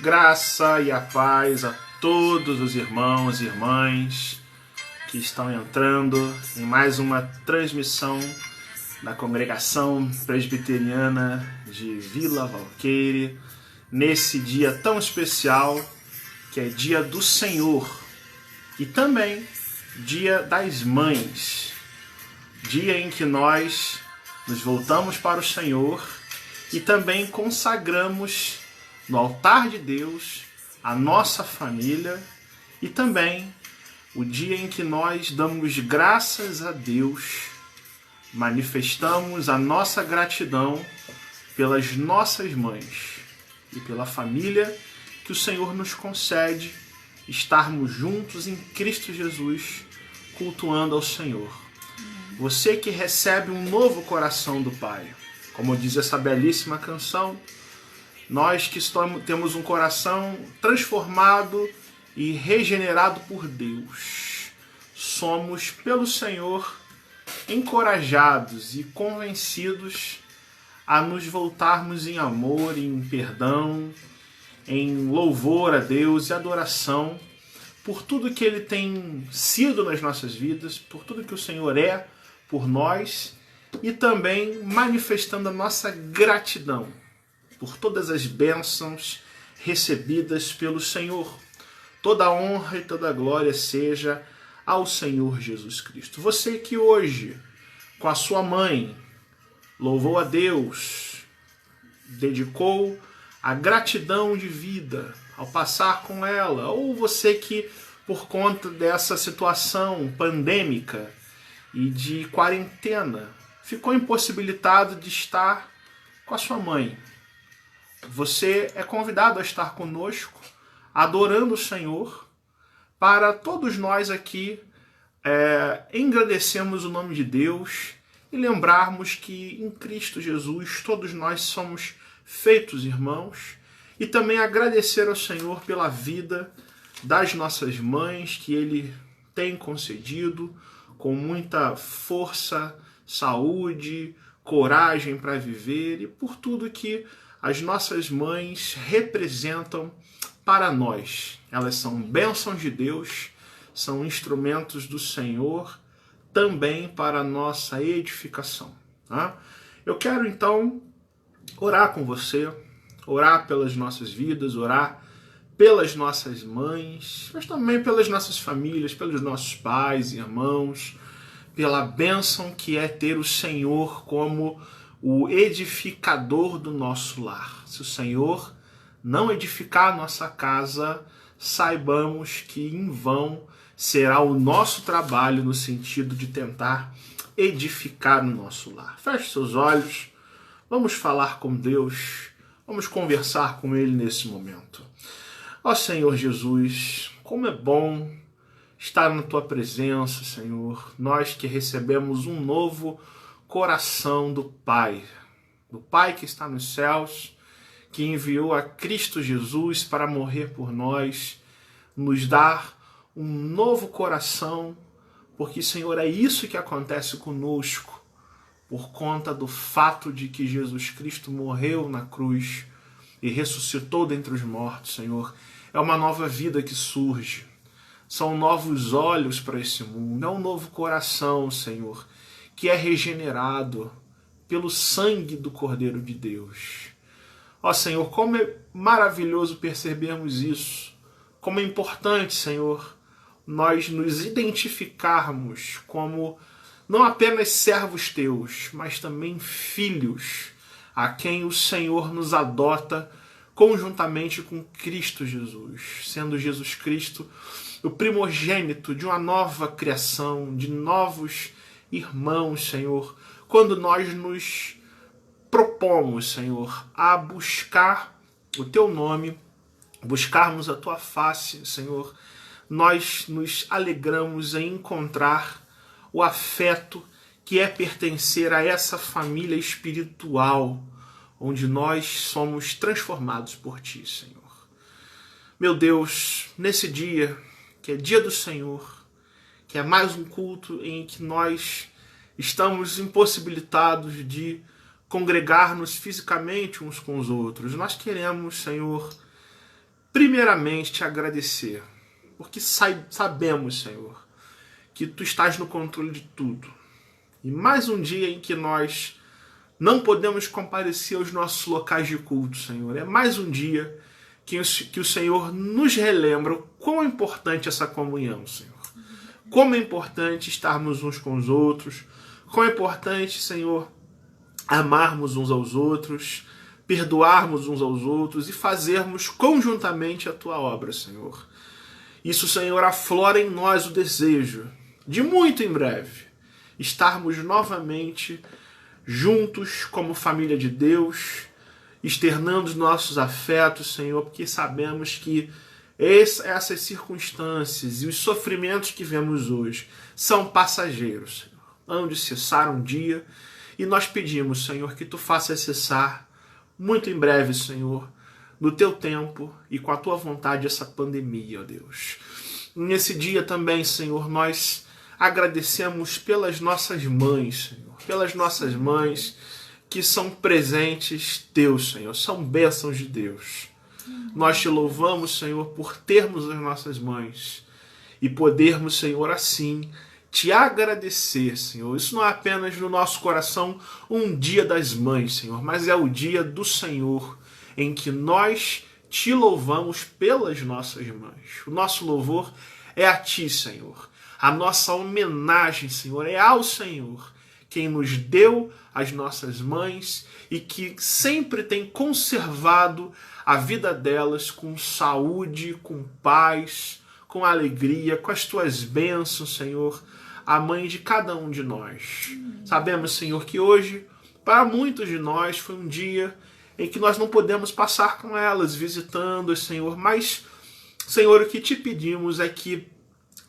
Graça e a paz a todos os irmãos e irmãs que estão entrando em mais uma transmissão da Congregação Presbiteriana de Vila Valqueire, nesse dia tão especial que é Dia do Senhor e também Dia das Mães, dia em que nós nos voltamos para o Senhor e também consagramos no altar de Deus a nossa família e também o dia em que nós damos graças a Deus, manifestamos a nossa gratidão pelas nossas mães e pela família que o Senhor nos concede estarmos juntos em Cristo Jesus, cultuando ao Senhor. Você que recebe um novo coração do Pai, como diz essa belíssima canção, nós que temos um coração transformado e regenerado por Deus, somos pelo Senhor encorajados e convencidos a nos voltarmos em amor, em perdão, em louvor a Deus e adoração por tudo que Ele tem sido nas nossas vidas, por tudo que o Senhor é por nós e também manifestando a nossa gratidão por todas as bênçãos recebidas pelo Senhor. Toda a honra e toda a glória seja ao Senhor Jesus Cristo. Você que hoje, com a sua mãe, louvou a Deus, dedicou a gratidão de vida ao passar com ela, ou você que, por conta dessa situação pandêmica e de quarentena, ficou impossibilitado de estar com a sua mãe. Você é convidado a estar conosco, adorando o Senhor, para todos nós aqui engrandecermos o nome de Deus e lembrarmos que em Cristo Jesus todos nós somos feitos irmãos e também agradecer ao Senhor pela vida das nossas mães que Ele tem concedido com muita força, saúde, coragem para viver e por tudo que as nossas mães representam para nós. Elas são bênçãos de Deus, são instrumentos do Senhor também para a nossa edificação. Tá? Eu quero então orar com você, orar pelas nossas vidas, orar pelas nossas mães, mas também pelas nossas famílias, pelos nossos pais, irmãos, pela bênção que é ter o Senhor como o edificador do nosso lar. Se o Senhor não edificar a nossa casa, saibamos que em vão será o nosso trabalho no sentido de tentar edificar o nosso lar. Feche seus olhos, vamos falar com Deus, vamos conversar com Ele nesse momento. Ó Senhor Jesus, como é bom estar na Tua presença, Senhor, nós que recebemos um novo coração do Pai que está nos céus, que enviou a Cristo Jesus para morrer por nós, nos dar um novo coração, porque, Senhor, é isso que acontece conosco, por conta do fato de que Jesus Cristo morreu na cruz e ressuscitou dentre os mortos, Senhor. É uma nova vida que surge, são novos olhos para esse mundo, é um novo coração, Senhor, que é regenerado pelo sangue do Cordeiro de Deus. Ó Senhor, como é maravilhoso percebermos isso, como é importante, Senhor, nós nos identificarmos como não apenas servos teus, mas também filhos, a quem o Senhor nos adota conjuntamente com Cristo Jesus, sendo Jesus Cristo o primogênito de uma nova criação, de novos irmãos, Senhor, quando nós nos propomos, Senhor, a buscar o Teu nome, buscarmos a Tua face, Senhor, nós nos alegramos em encontrar o afeto que é pertencer a essa família espiritual, onde nós somos transformados por Ti, Senhor. Meu Deus, nesse dia, que é dia do Senhor, que é mais um culto em que nós estamos impossibilitados de congregar-nos fisicamente uns com os outros. Nós queremos, Senhor, primeiramente te agradecer, porque sabemos, Senhor, que Tu estás no controle de tudo. E mais um dia em que nós não podemos comparecer aos nossos locais de culto, Senhor. É mais um dia que o Senhor nos relembra o quão é importante essa comunhão, Senhor. Como é importante estarmos uns com os outros, como é importante, Senhor, amarmos uns aos outros, perdoarmos uns aos outros e fazermos conjuntamente a Tua obra, Senhor. Isso, Senhor, aflora em nós o desejo de muito em breve estarmos novamente juntos como família de Deus, externando os nossos afetos, Senhor, porque sabemos que essas circunstâncias e os sofrimentos que vemos hoje são passageiros, Senhor. Hão de cessar um dia e nós pedimos, Senhor, que Tu faças cessar muito em breve, Senhor, no Teu tempo e com a Tua vontade essa pandemia, ó Deus. Nesse dia também, Senhor, nós agradecemos pelas nossas mães, Senhor, pelas nossas mães que são presentes Teus, Senhor, são bênçãos de Deus. Nós Te louvamos, Senhor, por termos as nossas mães e podermos, Senhor, assim Te agradecer, Senhor. Isso não é apenas no nosso coração um dia das mães, Senhor, mas é o dia do Senhor em que nós Te louvamos pelas nossas mães. O nosso louvor é a Ti, Senhor. A nossa homenagem, Senhor, é ao Senhor, quem nos deu as nossas mães e que sempre tem conservado a vida delas com saúde, com paz, com alegria, com as Tuas bênçãos, Senhor, a mãe de cada um de nós. Sabemos, Senhor, que hoje, para muitos de nós, foi um dia em que nós não podemos passar com elas, visitando-as, Senhor, mas, Senhor, o que Te pedimos é que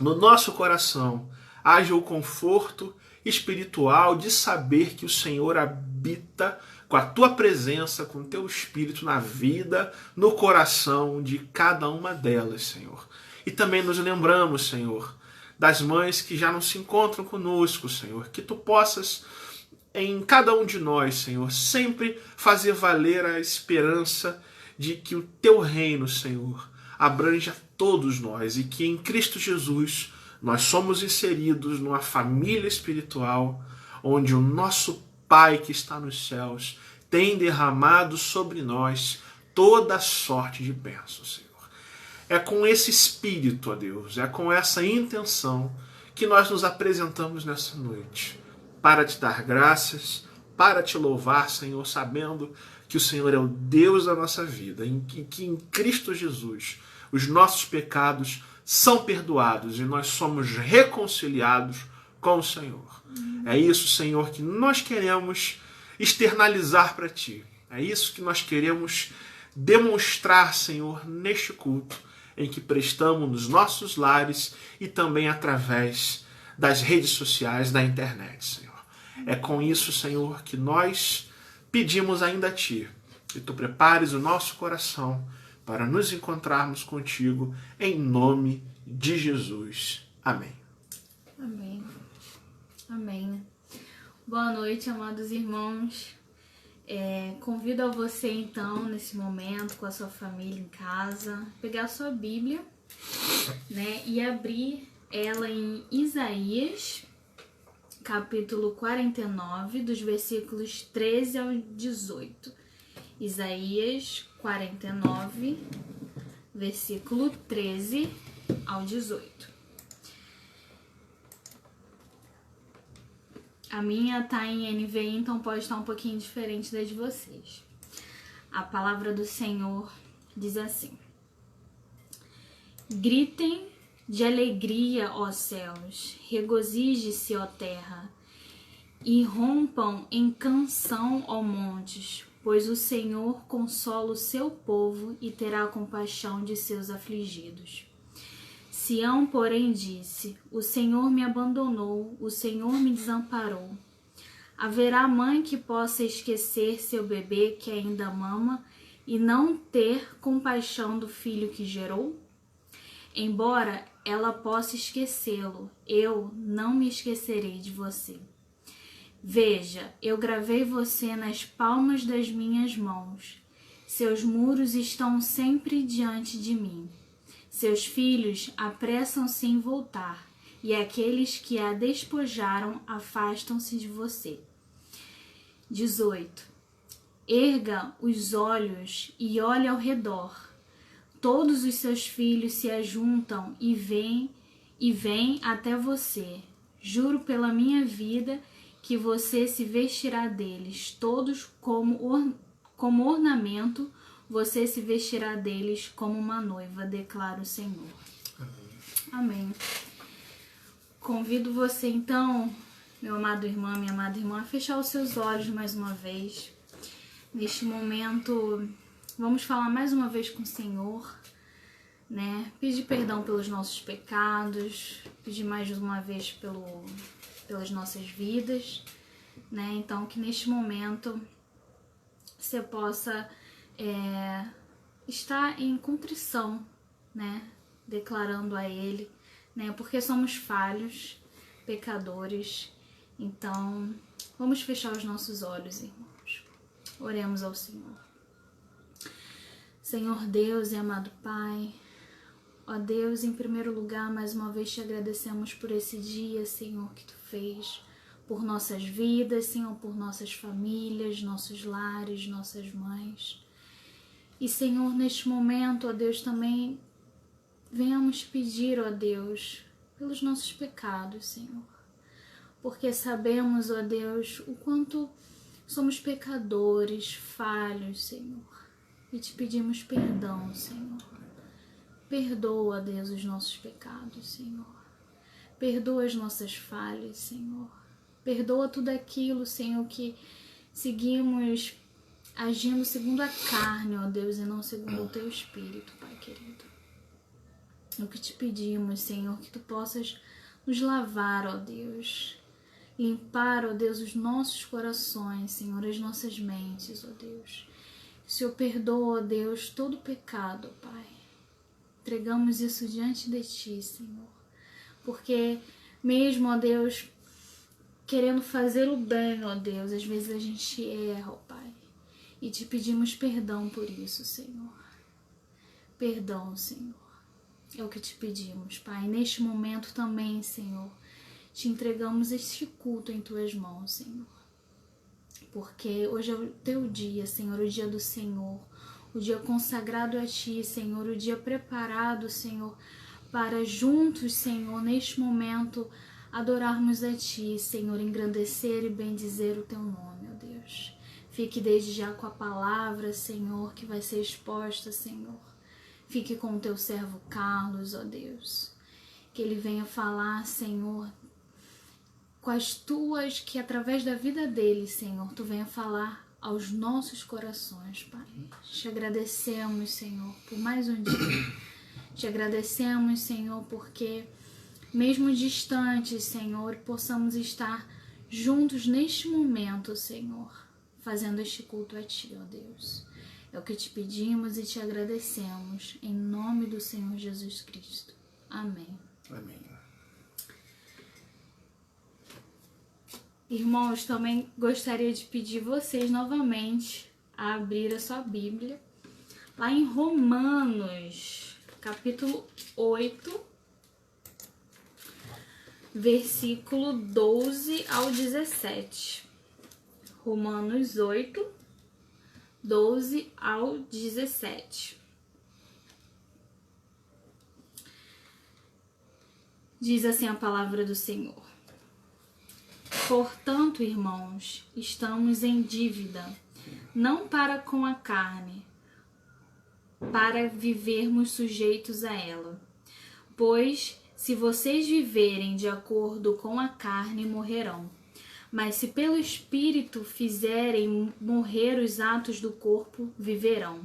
no nosso coração haja o conforto espiritual de saber que o Senhor habita com a Tua presença, com o Teu Espírito na vida, no coração de cada uma delas, Senhor. E também nos lembramos, Senhor, das mães que já não se encontram conosco, Senhor, que Tu possas, em cada um de nós, Senhor, sempre fazer valer a esperança de que o Teu reino, Senhor, abrange a todos nós e que em Cristo Jesus nós somos inseridos numa família espiritual onde o nosso Pai que está nos céus tem derramado sobre nós toda sorte de bênçãos, Senhor. É com esse espírito, ó Deus, é com essa intenção que nós nos apresentamos nessa noite para Te dar graças, para Te louvar, Senhor, sabendo que o Senhor é o Deus da nossa vida, e que em Cristo Jesus os nossos pecados são perdoados e nós somos reconciliados com o Senhor. É isso, Senhor, que nós queremos externalizar para Ti. É isso que nós queremos demonstrar, Senhor, neste culto em que prestamos nos nossos lares e também através das redes sociais, da internet, Senhor. É com isso, Senhor, que nós pedimos ainda a Ti que Tu prepares o nosso coração para nos encontrarmos contigo, em nome de Jesus. Amém. Amém. Amém. Boa noite, amados irmãos. Convido a você, então, nesse momento, com a sua família em casa, pegar a sua Bíblia, né, e abrir ela em Isaías, capítulo 49, dos versículos 13 ao 18. Isaías 49, versículo 13 ao 18. A minha tá em NVI, então pode estar um pouquinho diferente da de vocês. A palavra do Senhor diz assim: Gritem de alegria, ó céus, regozije-se, ó terra, e rompam em canção, ó montes, pois o Senhor consola o seu povo e terá compaixão de seus afligidos. Sião, porém, disse: o Senhor me abandonou, o Senhor me desamparou. Haverá mãe que possa esquecer seu bebê que ainda mama e não ter compaixão do filho que gerou? Embora ela possa esquecê-lo, eu não me esquecerei de você. Veja, eu gravei você nas palmas das minhas mãos. Seus muros estão sempre diante de mim. Seus filhos apressam-se em voltar, e aqueles que a despojaram afastam-se de você. 18. Erga os olhos e olhe ao redor. Todos os seus filhos se ajuntam e vêm até você. Juro pela minha vida que você se vestirá deles, todos como ornamento, você se vestirá deles como uma noiva, declara o Senhor. Amém. Convido você então, meu amado irmão, minha amada irmã, a fechar os seus olhos mais uma vez. Neste momento, vamos falar mais uma vez com o Senhor, né? Pedir perdão pelos nossos pecados, pedir mais uma vez pelas nossas vidas, né? Então, que neste momento você possa estar em contrição, né? Declarando a Ele, né? Porque somos falhos, pecadores. Então, vamos fechar os nossos olhos, irmãos. Oremos ao Senhor. Senhor Deus e amado Pai, ó Deus, em primeiro lugar, mais uma vez te agradecemos por esse dia, Senhor, que Tu fez, por nossas vidas, Senhor, por nossas famílias, nossos lares, nossas mães. E, Senhor, neste momento, ó Deus, também venhamos pedir, ó Deus, pelos nossos pecados, Senhor, porque sabemos, ó Deus, o quanto somos pecadores, falhos, Senhor, e te pedimos perdão, Senhor. Perdoa, Deus, os nossos pecados, Senhor. Perdoa as nossas falhas, Senhor. Perdoa tudo aquilo, Senhor, que seguimos agindo segundo a carne, ó Deus, e não segundo o Teu Espírito, Pai querido. É o que te pedimos, Senhor, que Tu possas nos lavar, ó Deus. Limpar, ó Deus, os nossos corações, Senhor, as nossas mentes, ó Deus. Que o Senhor perdoa, ó Deus, todo pecado, ó Pai. Entregamos isso diante de Ti, Senhor. Porque mesmo, ó Deus, querendo fazer o bem, ó Deus, às vezes a gente erra, ó Pai. E te pedimos perdão por isso, Senhor. Perdão, Senhor. É o que te pedimos, Pai. Neste momento também, Senhor, te entregamos este culto em Tuas mãos, Senhor. Porque hoje é o Teu dia, Senhor, o dia do Senhor. O dia consagrado a Ti, Senhor. O dia preparado, Senhor, para juntos, Senhor, neste momento, adorarmos a Ti, Senhor, engrandecer e bendizer o Teu nome, ó Deus. Fique desde já com a palavra, Senhor, que vai ser exposta, Senhor. Fique com o Teu servo Carlos, ó Deus. Que ele venha falar, Senhor, que através da vida dele, Senhor, Tu venha falar aos nossos corações, Pai. Te agradecemos, Senhor, por mais um dia. Te agradecemos, Senhor, porque mesmo distantes, Senhor, possamos estar juntos neste momento, Senhor, fazendo este culto a Ti, ó Deus. É o que te pedimos e te agradecemos, em nome do Senhor Jesus Cristo. Amém. Amém. Irmãos, também gostaria de pedir vocês novamente a abrir a sua Bíblia lá em Romanos, capítulo 8, versículo 12 ao 17. Romanos 8, 12 ao 17. Diz assim a palavra do Senhor. Portanto, irmãos, estamos em dívida, não para com a carne, para vivermos sujeitos a ela. Pois, se vocês viverem de acordo com a carne, morrerão. Mas se pelo Espírito fizerem morrer os atos do corpo, viverão.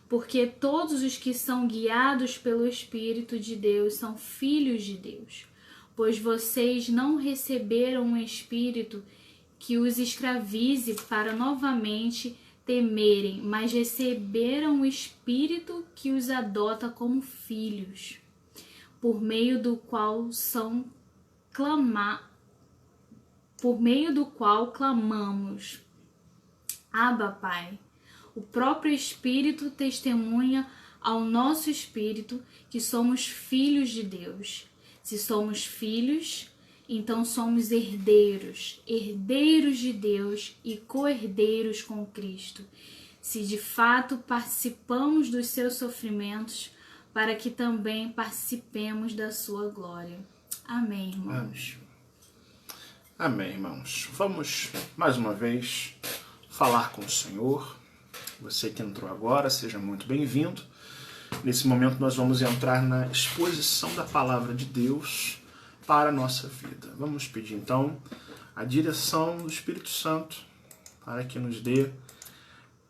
Porque todos os que são guiados pelo Espírito de Deus são filhos de Deus. Pois vocês não receberam um espírito que os escravize para novamente temerem, mas receberam o Espírito que os adota como filhos, por meio do qual clamamos: Abba, Pai. O próprio Espírito testemunha ao nosso espírito que somos filhos de Deus. Se somos filhos, então somos herdeiros, herdeiros de Deus e co-herdeiros com Cristo. Se de fato participamos dos seus sofrimentos, para que também participemos da sua glória. Amém, irmãos. Amém, irmãos. Vamos, mais uma vez, falar com o Senhor. Você que entrou agora, seja muito bem-vindo. Nesse momento nós vamos entrar na exposição da Palavra de Deus para a nossa vida. Vamos pedir, então, a direção do Espírito Santo para que nos dê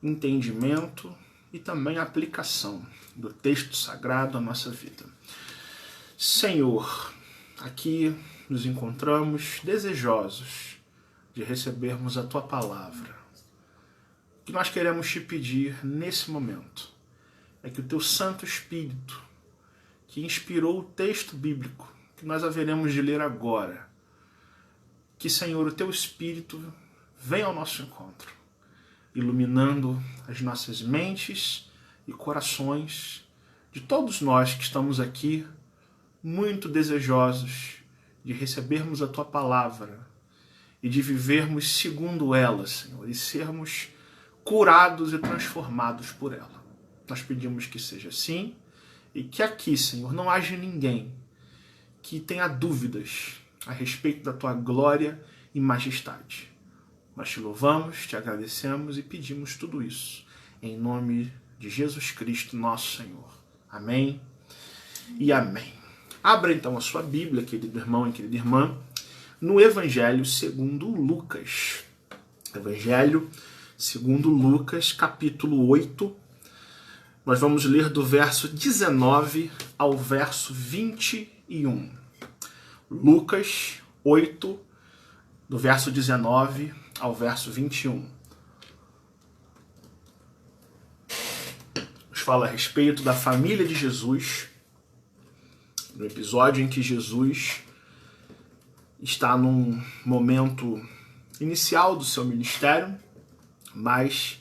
entendimento e também aplicação do texto sagrado à nossa vida. Senhor, aqui nos encontramos desejosos de recebermos a Tua Palavra. O que nós queremos te pedir nesse momento é que o Teu Santo Espírito, que inspirou o texto bíblico que nós haveremos de ler agora, que, Senhor, o Teu Espírito venha ao nosso encontro, iluminando as nossas mentes e corações de todos nós que estamos aqui muito desejosos de recebermos a Tua Palavra e de vivermos segundo ela, Senhor, e sermos curados e transformados por ela. Nós pedimos que seja assim e que aqui, Senhor, não haja ninguém que tenha dúvidas a respeito da Tua glória e majestade. Nós te louvamos, te agradecemos e pedimos tudo isso em nome de Jesus Cristo, nosso Senhor. Amém e amém. Abra então a sua Bíblia, querido irmão e querida irmã, no Evangelho segundo Lucas. Evangelho segundo Lucas, capítulo 8. Nós vamos ler do verso 19 ao verso 21. Lucas 8, do verso 19 ao verso 21. Nos fala a respeito da família de Jesus, no episódio em que Jesus está num momento inicial do seu ministério, mas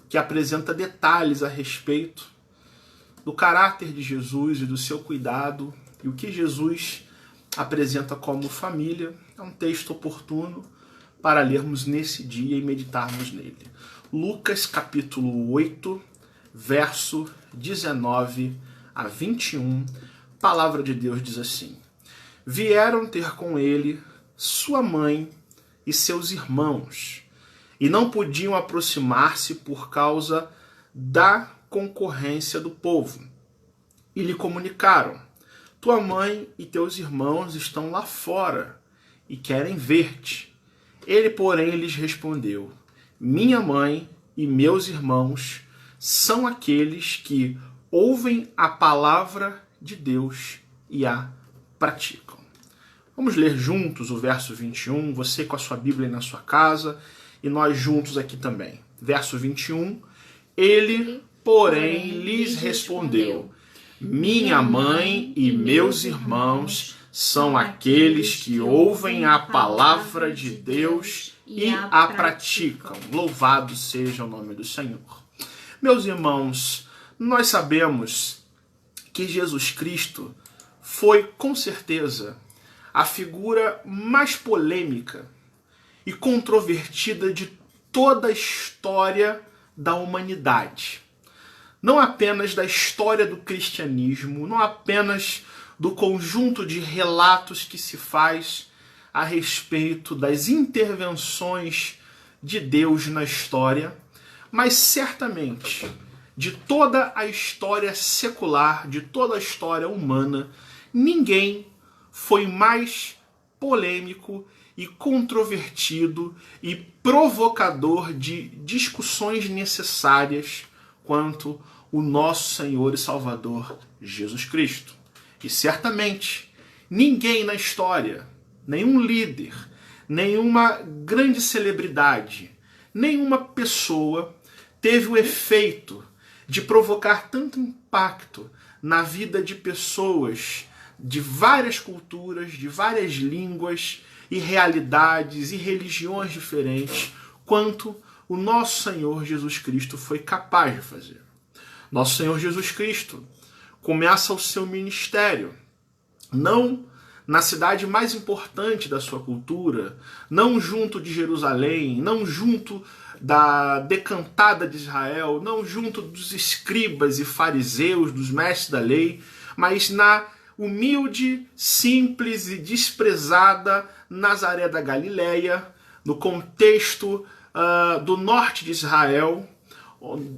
que apresenta detalhes a respeito do caráter de Jesus e do seu cuidado e o que Jesus apresenta como família. É um texto oportuno para lermos nesse dia e meditarmos nele. Lucas capítulo 8, verso 19 a 21, a palavra de Deus diz assim: Vieram ter com ele sua mãe e seus irmãos, e não podiam aproximar-se por causa da concorrência do povo. E lhe comunicaram: Tua mãe e teus irmãos estão lá fora e querem ver-te. Ele, porém, lhes respondeu: Minha mãe e meus irmãos são aqueles que ouvem a palavra de Deus e a praticam. Vamos ler juntos o verso 21, você com a sua Bíblia aí na sua casa e nós juntos aqui também. Verso 21, ele, porém, lhes respondeu: Minha mãe e meus irmãos são aqueles que ouvem a palavra de Deus e a praticam. Louvado seja o nome do Senhor. Meus irmãos, nós sabemos que Jesus Cristo foi, com certeza, a figura mais polêmica e controvertida de toda a história da humanidade. Não apenas da história do cristianismo, não apenas do conjunto de relatos que se faz a respeito das intervenções de Deus na história, mas certamente de toda a história secular, de toda a história humana, ninguém foi mais polêmico e controvertido e provocador de discussões necessárias quanto o nosso Senhor e Salvador Jesus Cristo. E certamente ninguém na história, nenhum líder, nenhuma grande celebridade, nenhuma pessoa teve o efeito de provocar tanto impacto na vida de pessoas de várias culturas, de várias línguas e realidades e religiões diferentes, quanto o nosso Senhor Jesus Cristo foi capaz de fazer. Nosso Senhor Jesus Cristo começa o seu ministério, não na cidade mais importante da sua cultura, não junto de Jerusalém, não junto da decantada de Israel, não junto dos escribas e fariseus, dos mestres da lei, mas na humilde, simples e desprezada Nazaré da Galileia, no contexto do norte de Israel,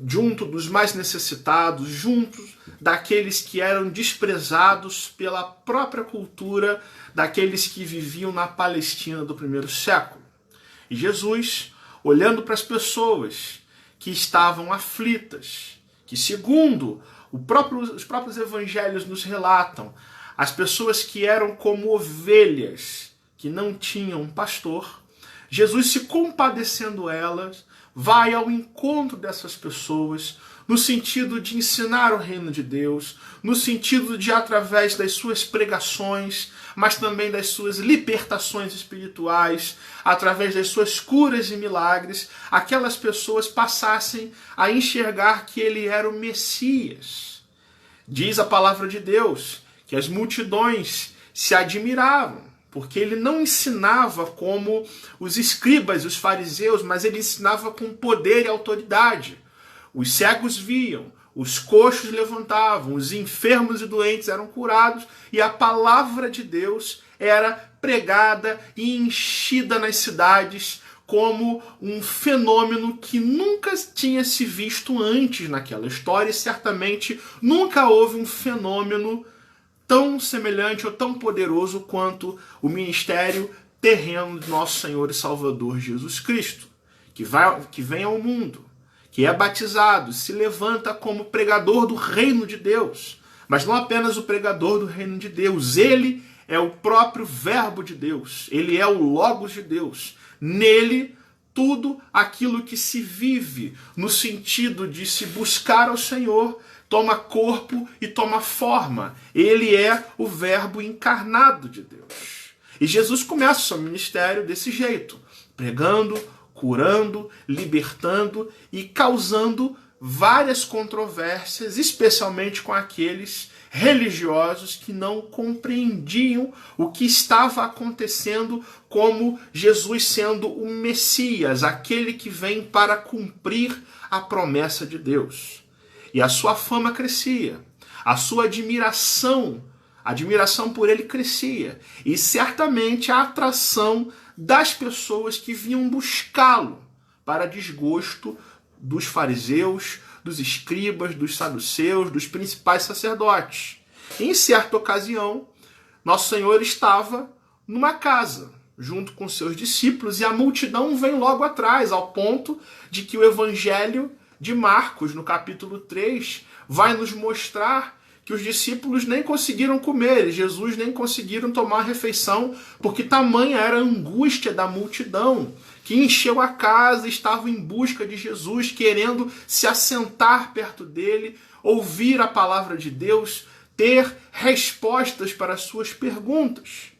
junto dos mais necessitados, junto daqueles que eram desprezados pela própria cultura daqueles que viviam na Palestina do primeiro século. E Jesus, olhando para as pessoas que estavam aflitas, que segundo os próprios evangelhos nos relatam, as pessoas que eram como ovelhas que não tinham um pastor, Jesus, se compadecendo elas, vai ao encontro dessas pessoas, no sentido de ensinar o reino de Deus, no sentido de, através das suas pregações, mas também das suas libertações espirituais, através das suas curas e milagres, aquelas pessoas passassem a enxergar que ele era o Messias. Diz a palavra de Deus que as multidões se admiravam, porque ele não ensinava como os escribas e os fariseus, mas ele ensinava com poder e autoridade. Os cegos viam, os coxos levantavam, os enfermos e doentes eram curados, e a palavra de Deus era pregada e enchida nas cidades como um fenômeno que nunca tinha se visto antes naquela história, e certamente nunca houve um fenômeno tão semelhante ou tão poderoso quanto o ministério terreno de nosso Senhor e Salvador Jesus Cristo, que vem ao mundo, que é batizado, se levanta como pregador do reino de Deus, mas não apenas o pregador do reino de Deus, ele é o próprio verbo de Deus, ele é o Logos de Deus. Nele, tudo aquilo que se vive no sentido de se buscar ao Senhor toma corpo e toma forma. Ele é o verbo encarnado de Deus. E Jesus começa o seu ministério desse jeito, pregando, curando, libertando e causando várias controvérsias, especialmente com aqueles religiosos que não compreendiam o que estava acontecendo como Jesus sendo o Messias, aquele que vem para cumprir a promessa de Deus. E a sua fama crescia, a sua admiração por ele crescia, e certamente a atração das pessoas que vinham buscá-lo para desgosto dos fariseus, dos escribas, dos saduceus, dos principais sacerdotes. Em certa ocasião, nosso Senhor estava numa casa, junto com seus discípulos, e a multidão vem logo atrás, ao ponto de que o Evangelho de Marcos, no capítulo 3, vai nos mostrar que os discípulos nem conseguiram comer, Jesus nem conseguiram tomar refeição, porque tamanha era a angústia da multidão, que encheu a casa, estava em busca de Jesus, querendo se assentar perto dele, ouvir a palavra de Deus, ter respostas para as suas perguntas.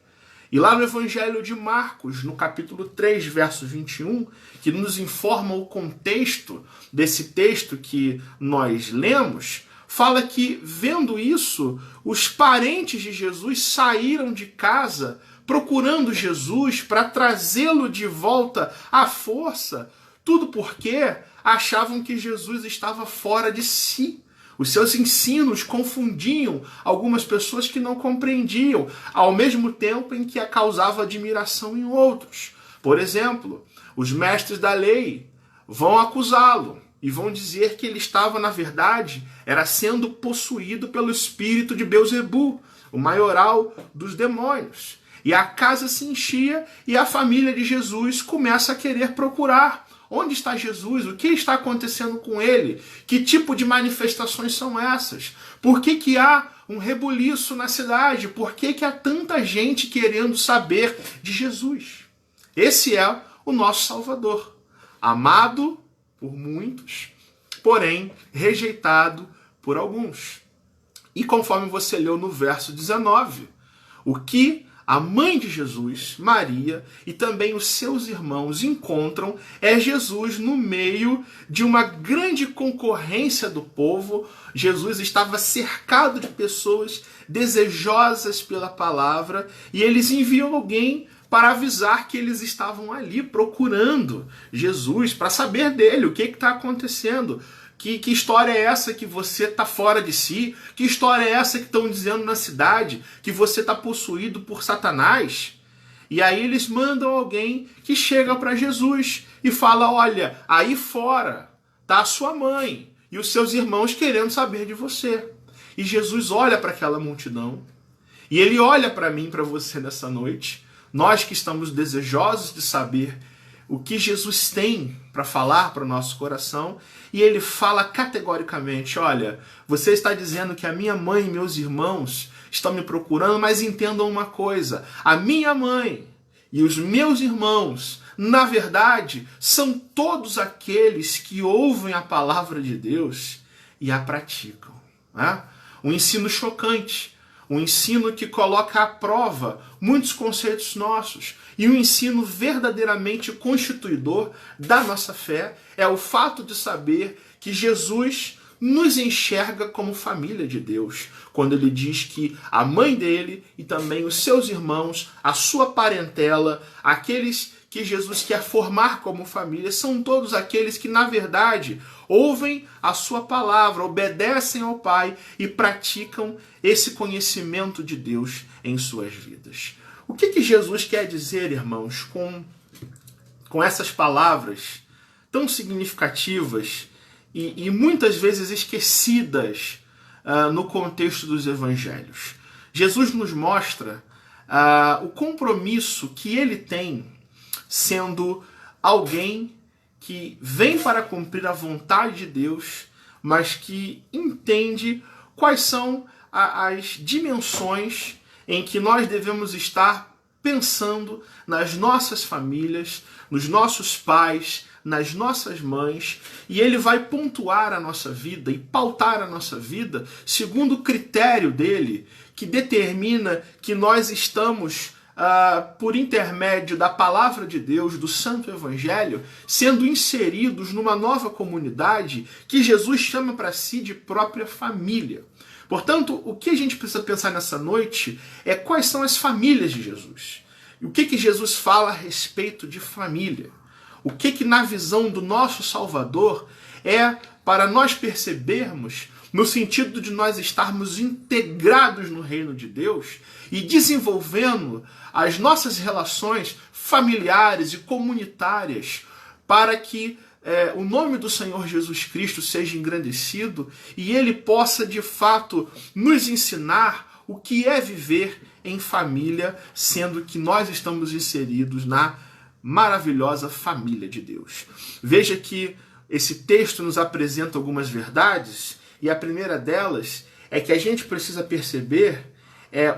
E lá no Evangelho de Marcos, no capítulo 3, verso 21, que nos informa o contexto desse texto que nós lemos, fala que, vendo isso, os parentes de Jesus saíram de casa procurando Jesus para trazê-lo de volta à força, tudo porque achavam que Jesus estava fora de si. Os seus ensinos confundiam algumas pessoas que não compreendiam, ao mesmo tempo em que causava admiração em outros. Por exemplo, os mestres da lei vão acusá-lo e vão dizer que ele estava, na verdade, era sendo possuído pelo espírito de Belzebu, o maioral dos demônios. E a casa se enchia e a família de Jesus começa a querer procurar. Onde está Jesus? O que está acontecendo com ele? Que tipo de manifestações são essas? Por que há um rebuliço na cidade? Por que há tanta gente querendo saber de Jesus? Esse é o nosso Salvador, amado por muitos, porém rejeitado por alguns. E conforme você leu no verso 19, o que a mãe de Jesus, Maria, e também os seus irmãos encontram Jesus no meio de uma grande concorrência do povo. Jesus estava cercado de pessoas desejosas pela palavra e eles enviam alguém para avisar que eles estavam ali procurando Jesus, para saber dele, o que está acontecendo. Que história é essa que você está fora de si? Que história é essa que estão dizendo na cidade? Que você está possuído por Satanás? E aí eles mandam alguém que chega para Jesus e fala, olha, aí fora está a sua mãe e os seus irmãos querendo saber de você. E Jesus olha para aquela multidão e ele olha para mim e para você nessa noite, nós que estamos desejosos de saber o que Jesus tem para falar para o nosso coração, e ele fala categoricamente, olha, você está dizendo que a minha mãe e meus irmãos estão me procurando, mas entendam uma coisa, a minha mãe e os meus irmãos, na verdade, são todos aqueles que ouvem a palavra de Deus e a praticam. Né? Um ensino chocante, um ensino que coloca à prova muitos conceitos nossos. E um ensino verdadeiramente constituidor da nossa fé é o fato de saber que Jesus nos enxerga como família de Deus. Quando ele diz que a mãe dele e também os seus irmãos, a sua parentela, aqueles que Jesus quer formar como família, são todos aqueles que, na verdade, ouvem a sua palavra, obedecem ao Pai e praticam esse conhecimento de Deus em suas vidas. O que Jesus quer dizer, irmãos, com essas palavras tão significativas e muitas vezes esquecidas no contexto dos evangelhos? Jesus nos mostra o compromisso que ele tem sendo alguém que vem para cumprir a vontade de Deus, mas que entende quais são as dimensões em que nós devemos estar pensando nas nossas famílias, nos nossos pais, nas nossas mães, e ele vai pontuar a nossa vida e pautar a nossa vida segundo o critério dele, que determina que nós estamos, por intermédio da palavra de Deus, do Santo Evangelho, sendo inseridos numa nova comunidade que Jesus chama para si de própria família. Portanto, o que a gente precisa pensar nessa noite é quais são as famílias de Jesus. E o que Jesus fala a respeito de família. O que na visão do nosso Salvador é para nós percebermos no sentido de nós estarmos integrados no reino de Deus e desenvolvendo as nossas relações familiares e comunitárias para que o nome do Senhor Jesus Cristo seja engrandecido e ele possa de fato nos ensinar o que é viver em família, sendo que nós estamos inseridos na maravilhosa família de Deus. Veja que esse texto nos apresenta algumas verdades, e a primeira delas é que a gente precisa perceber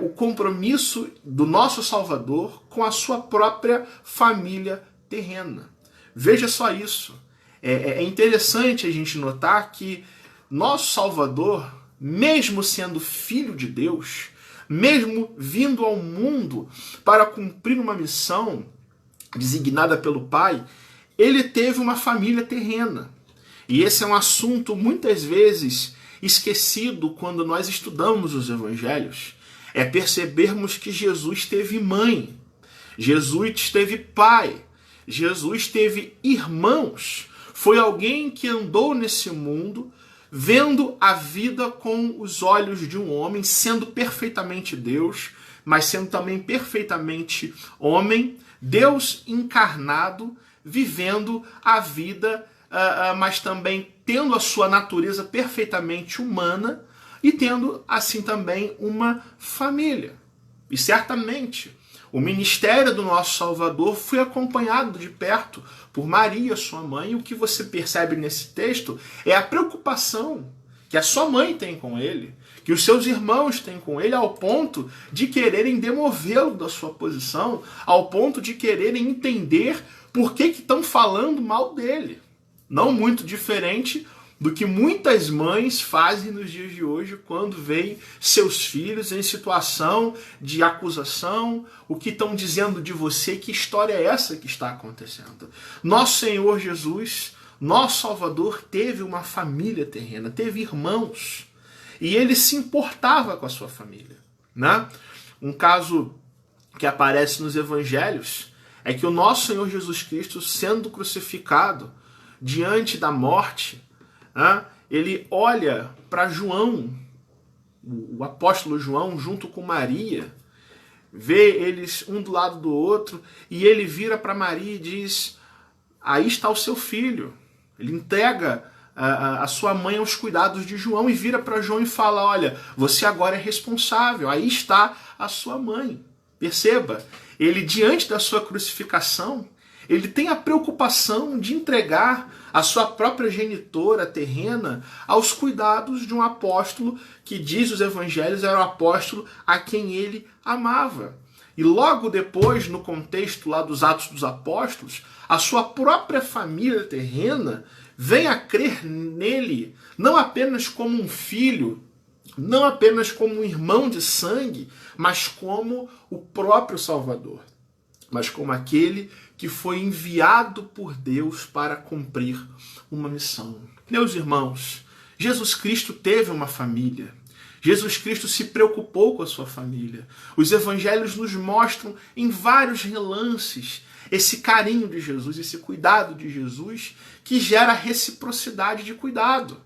o compromisso do nosso Salvador com a sua própria família terrena. Veja só isso. É interessante a gente notar que nosso Salvador, mesmo sendo filho de Deus, mesmo vindo ao mundo para cumprir uma missão designada pelo Pai, ele teve uma família terrena. E esse é um assunto muitas vezes esquecido quando nós estudamos os evangelhos. É percebermos que Jesus teve mãe, Jesus teve pai, Jesus teve irmãos. Foi alguém que andou nesse mundo vendo a vida com os olhos de um homem, sendo perfeitamente Deus, mas sendo também perfeitamente homem, Deus encarnado, vivendo a vida, mas também tendo a sua natureza perfeitamente humana e tendo assim também uma família. E certamente o ministério do nosso Salvador foi acompanhado de perto por Maria, sua mãe, e o que você percebe nesse texto é a preocupação que a sua mãe tem com ele, que os seus irmãos têm com ele, ao ponto de quererem demovê-lo da sua posição, ao ponto de quererem entender por que estão falando mal dele. Não muito diferente do que muitas mães fazem nos dias de hoje quando veem seus filhos em situação de acusação, o que estão dizendo de você, que história é essa que está acontecendo. Nosso Senhor Jesus, nosso Salvador, teve uma família terrena, teve irmãos, e ele se importava com a sua família, né? Um caso que aparece nos evangelhos é que o nosso Senhor Jesus Cristo, sendo crucificado diante da morte, ele olha para João, o apóstolo João, junto com Maria, vê eles um do lado do outro, e ele vira para Maria e diz: aí está o seu filho. Ele entrega a sua mãe aos cuidados de João e vira para João e fala: olha, você agora é responsável, aí está a sua mãe. Perceba, ele, diante da sua crucificação, ele tem a preocupação de entregar a sua própria genitora terrena aos cuidados de um apóstolo que, diz os evangelhos, era o apóstolo a quem ele amava. E logo depois, no contexto lá dos Atos dos Apóstolos, a sua própria família terrena vem a crer nele, não apenas como um filho, não apenas como um irmão de sangue, mas como o próprio Salvador, mas como aquele que foi enviado por Deus para cumprir uma missão. Meus irmãos, Jesus Cristo teve uma família. Jesus Cristo se preocupou com a sua família. Os evangelhos nos mostram em vários relances esse carinho de Jesus, esse cuidado de Jesus, que gera reciprocidade de cuidado.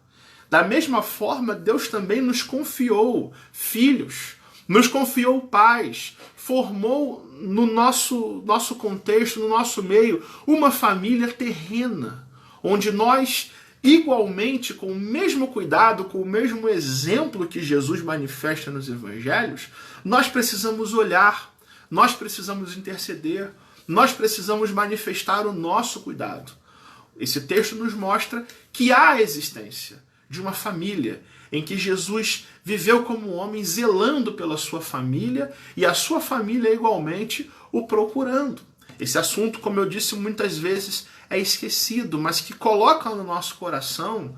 Da mesma forma, Deus também nos confiou filhos, nos confiou pais, formou no nosso contexto, no nosso meio, uma família terrena, onde nós, igualmente, com o mesmo cuidado, com o mesmo exemplo que Jesus manifesta nos evangelhos, nós precisamos olhar, nós precisamos interceder, nós precisamos manifestar o nosso cuidado. Esse texto nos mostra que há a existência de uma família em que Jesus viveu como homem, zelando pela sua família, e a sua família igualmente o procurando. Esse assunto, como eu disse, muitas vezes é esquecido, mas que coloca no nosso coração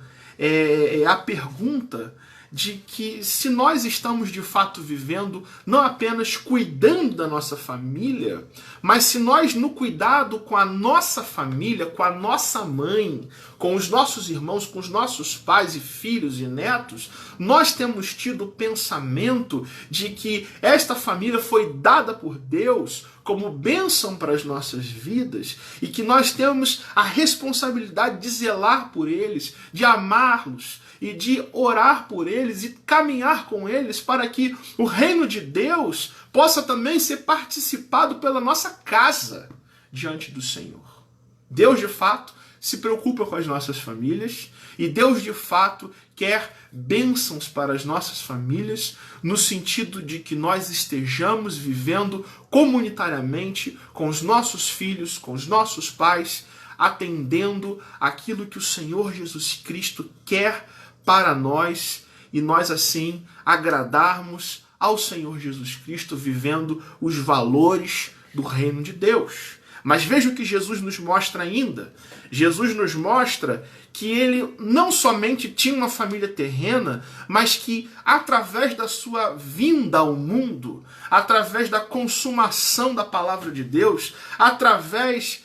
a pergunta de que se nós estamos de fato vivendo, não apenas cuidando da nossa família, mas se nós, no cuidado com a nossa família, com a nossa mãe, com os nossos irmãos, com os nossos pais e filhos e netos, nós temos tido o pensamento de que esta família foi dada por Deus como bênção para as nossas vidas e que nós temos a responsabilidade de zelar por eles, de amá-los e de orar por eles e caminhar com eles para que o reino de Deus possa também ser participado pela nossa casa diante do Senhor. Deus, de fato, se preocupa com as nossas famílias e Deus, de fato, quer bênçãos para as nossas famílias no sentido de que nós estejamos vivendo comunitariamente com os nossos filhos, com os nossos pais, atendendo aquilo que o Senhor Jesus Cristo quer para nós e nós assim agradarmos ao Senhor Jesus Cristo vivendo os valores do reino de Deus. Mas veja o que Jesus nos mostra ainda. Jesus nos mostra que ele não somente tinha uma família terrena, mas que através da sua vinda ao mundo, através da consumação da palavra de Deus, através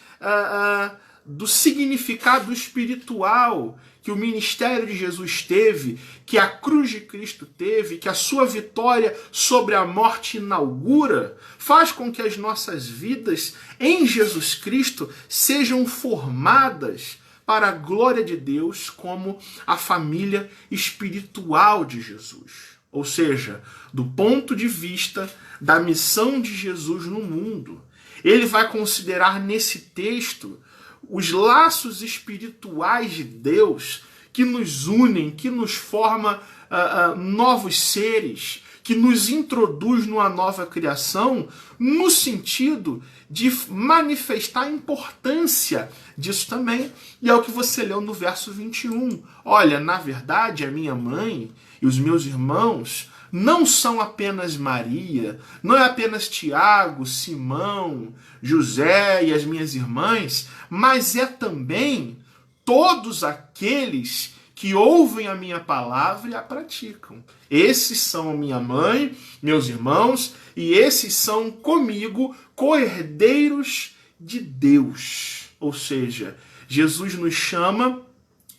do significado espiritual que o ministério de Jesus teve, que a cruz de Cristo teve, que a sua vitória sobre a morte inaugura, faz com que as nossas vidas em Jesus Cristo sejam formadas para a glória de Deus como a família espiritual de Jesus. Ou seja, do ponto de vista da missão de Jesus no mundo, ele vai considerar nesse texto os laços espirituais de Deus que nos unem, que nos forma novos seres, que nos introduz numa nova criação, no sentido de manifestar a importância disso também. E é o que você leu no verso 21. Olha, na verdade, a minha mãe e os meus irmãos não são apenas Maria, não é apenas Tiago, Simão, José e as minhas irmãs, mas é também todos aqueles que ouvem a minha palavra e a praticam. Esses são minha mãe, meus irmãos, e esses são comigo co-herdeiros de Deus. Ou seja, Jesus nos chama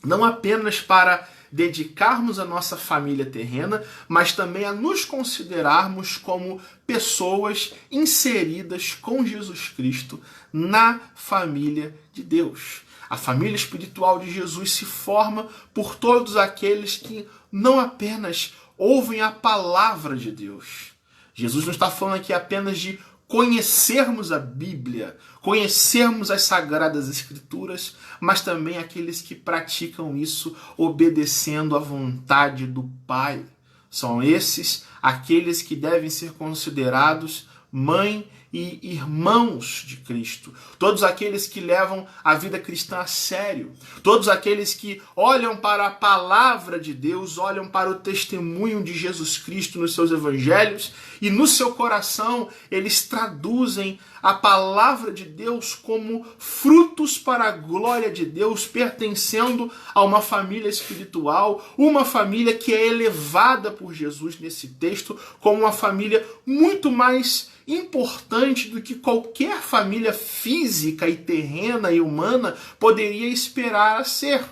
não apenas para dedicarmos a nossa família terrena, mas também a nos considerarmos como pessoas inseridas com Jesus Cristo na família de Deus. A família espiritual de Jesus se forma por todos aqueles que não apenas ouvem a palavra de Deus. Jesus não está falando aqui apenas de conhecermos a Bíblia, conhecermos as Sagradas Escrituras, mas também aqueles que praticam isso obedecendo à vontade do Pai. São esses aqueles que devem ser considerados mãe e irmãos de Cristo. Todos aqueles que levam a vida cristã a sério. Todos aqueles que olham para a palavra de Deus, olham para o testemunho de Jesus Cristo nos seus evangelhos e no seu coração eles traduzem a palavra de Deus como frutos para a glória de Deus, pertencendo a uma família espiritual, uma família que é elevada por Jesus nesse texto como uma família muito mais importante do que qualquer família física e terrena e humana poderia esperar a ser.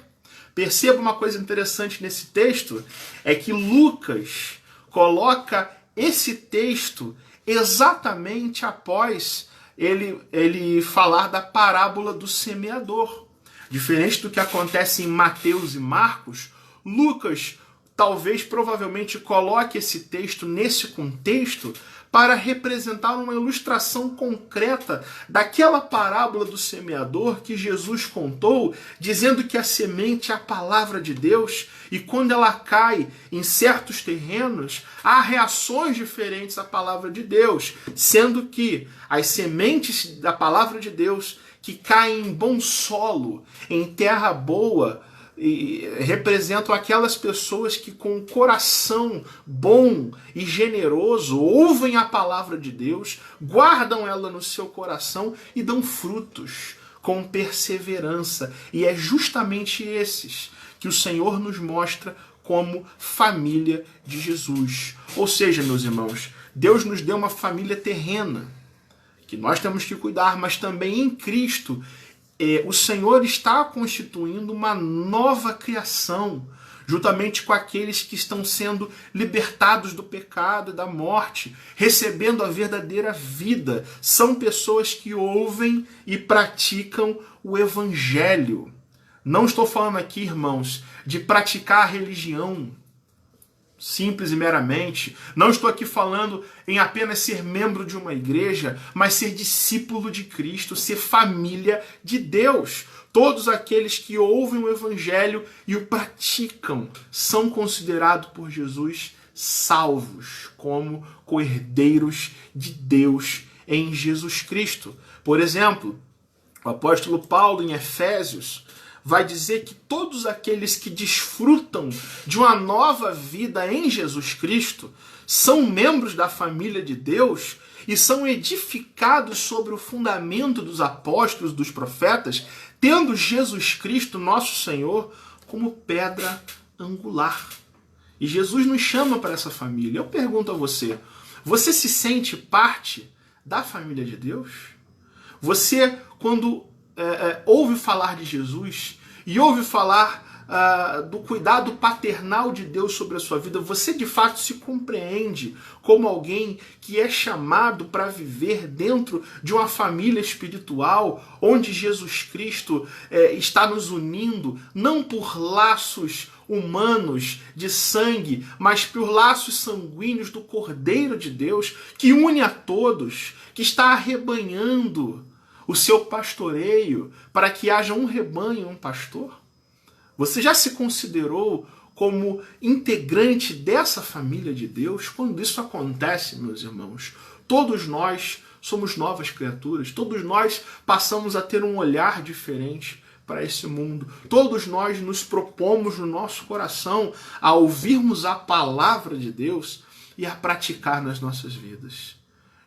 Perceba uma coisa interessante nesse texto, é que Lucas coloca esse texto exatamente após ele falar da parábola do semeador. Diferente do que acontece em Mateus e Marcos, Lucas provavelmente coloque esse texto nesse contexto para representar uma ilustração concreta daquela parábola do semeador que Jesus contou, dizendo que a semente é a palavra de Deus e quando ela cai em certos terrenos, há reações diferentes à palavra de Deus, sendo que as sementes da palavra de Deus que caem em bom solo, em terra boa, e representam aquelas pessoas que com o coração bom e generoso ouvem a palavra de Deus, guardam ela no seu coração e dão frutos com perseverança. E é justamente esses que o Senhor nos mostra como família de Jesus. Ou seja, meus irmãos, Deus nos deu uma família terrena, que nós temos que cuidar, mas também em Cristo o Senhor está constituindo uma nova criação, juntamente com aqueles que estão sendo libertados do pecado e da morte, recebendo a verdadeira vida. São pessoas que ouvem e praticam o Evangelho. Não estou falando aqui, irmãos, de praticar a religião simples e meramente. Não estou aqui falando em apenas ser membro de uma igreja, mas ser discípulo de Cristo, ser família de Deus. Todos aqueles que ouvem o Evangelho e o praticam são considerados por Jesus salvos, como co-herdeiros de Deus em Jesus Cristo. Por exemplo, o apóstolo Paulo em Efésios vai dizer que todos aqueles que desfrutam de uma nova vida em Jesus Cristo são membros da família de Deus e são edificados sobre o fundamento dos apóstolos, dos profetas, tendo Jesus Cristo, nosso Senhor, como pedra angular. E Jesus nos chama para essa família. Eu pergunto a você, você se sente parte da família de Deus? Você, quando ouve falar de Jesus e ouve falar do cuidado paternal de Deus sobre a sua vida, você de fato se compreende como alguém que é chamado para viver dentro de uma família espiritual, onde Jesus Cristo está nos unindo, não por laços humanos de sangue, mas por laços sanguíneos do Cordeiro de Deus, que une a todos, que está arrebanhando o seu pastoreio para que haja um rebanho e um pastor? Você já se considerou como integrante dessa família de Deus? Quando isso acontece, meus irmãos, todos nós somos novas criaturas, todos nós passamos a ter um olhar diferente para esse mundo. Todos nós nos propomos no nosso coração a ouvirmos a palavra de Deus e a praticar nas nossas vidas.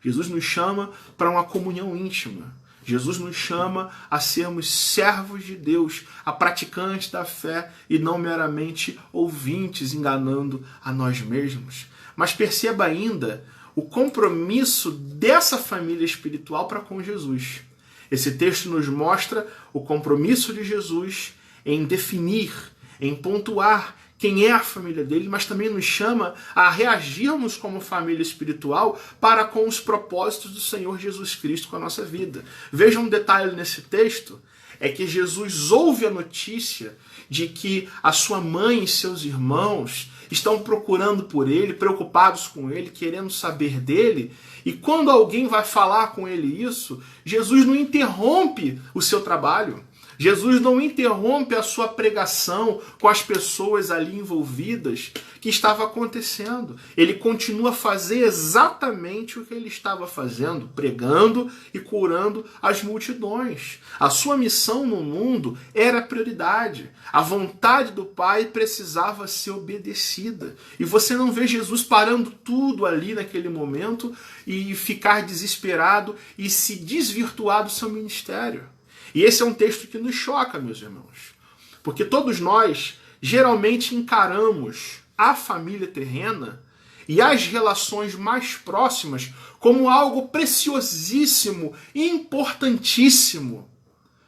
Jesus nos chama para uma comunhão íntima. Jesus nos chama a sermos servos de Deus, a praticantes da fé e não meramente ouvintes enganando a nós mesmos. Mas perceba ainda o compromisso dessa família espiritual para com Jesus. Esse texto nos mostra o compromisso de Jesus em definir, em pontuar quem é a família dele, mas também nos chama a reagirmos como família espiritual para com os propósitos do Senhor Jesus Cristo com a nossa vida. Veja um detalhe nesse texto, é que Jesus ouve a notícia de que a sua mãe e seus irmãos estão procurando por ele, preocupados com ele, querendo saber dele, e quando alguém vai falar com ele isso, Jesus não interrompe o seu trabalho. Jesus não interrompe a sua pregação com as pessoas ali envolvidas que estava acontecendo. Ele continua a fazer exatamente o que ele estava fazendo, pregando e curando as multidões. A sua missão no mundo era prioridade. A vontade do Pai precisava ser obedecida. E você não vê Jesus parando tudo ali naquele momento e ficar desesperado e se desvirtuar do seu ministério. E esse é um texto que nos choca, meus irmãos. Porque todos nós geralmente encaramos a família terrena e as relações mais próximas como algo preciosíssimo e importantíssimo.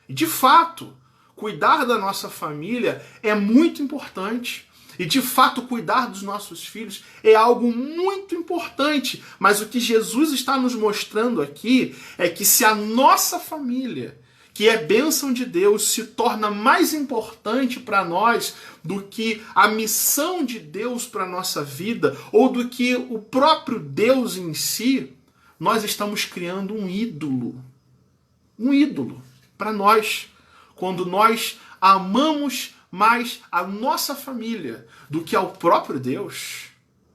E de fato, cuidar da nossa família é muito importante. E de fato, cuidar dos nossos filhos é algo muito importante. Mas o que Jesus está nos mostrando aqui é que se a nossa família, que é bênção de Deus, se torna mais importante para nós do que a missão de Deus para a nossa vida, ou do que o próprio Deus em si, nós estamos criando um ídolo. Um ídolo para nós. Quando nós amamos mais a nossa família do que ao próprio Deus,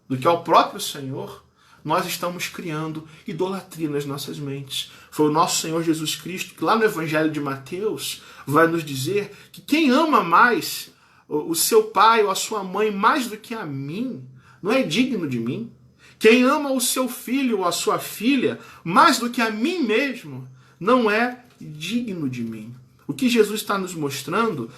do que ao próprio Senhor, nós estamos criando idolatria nas nossas mentes. Foi o nosso Senhor Jesus Cristo que lá no Evangelho de Mateus vai nos dizer que quem ama mais o seu pai ou a sua mãe mais do que a mim, não é digno de mim. Quem ama o seu filho ou a sua filha mais do que a mim mesmo, não é digno de mim. O que Jesus está nos mostrando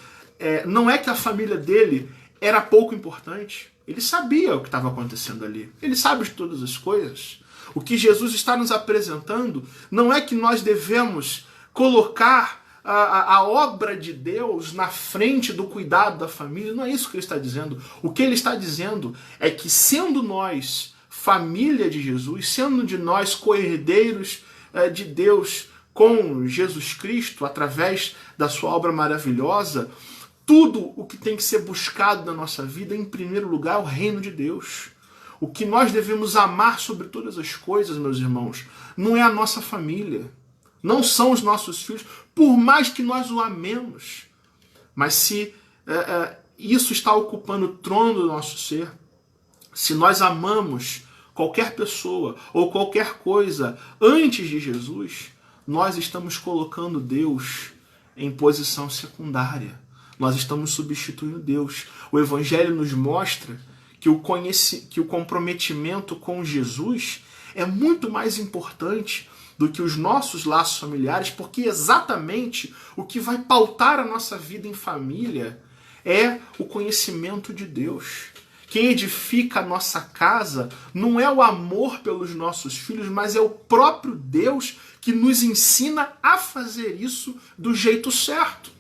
não é que a família dele era pouco importante. Ele sabia o que estava acontecendo ali. Ele sabe de todas as coisas. O que Jesus está nos apresentando não é que nós devemos colocar a obra de Deus na frente do cuidado da família. Não é isso que ele está dizendo. O que ele está dizendo é que, sendo nós família de Jesus, sendo de nós co-herdeiros de Deus com Jesus Cristo, através da sua obra maravilhosa, tudo o que tem que ser buscado na nossa vida, em primeiro lugar, é o reino de Deus. O que nós devemos amar sobre todas as coisas, meus irmãos, não é a nossa família, não são os nossos filhos, por mais que nós o amemos. Mas se isso está ocupando o trono do nosso ser, se nós amamos qualquer pessoa ou qualquer coisa antes de Jesus, nós estamos colocando Deus em posição secundária. Nós estamos substituindo Deus. O Evangelho nos mostra que o comprometimento com Jesus é muito mais importante do que os nossos laços familiares, porque exatamente o que vai pautar a nossa vida em família é o conhecimento de Deus. Quem edifica a nossa casa não é o amor pelos nossos filhos, mas é o próprio Deus que nos ensina a fazer isso do jeito certo.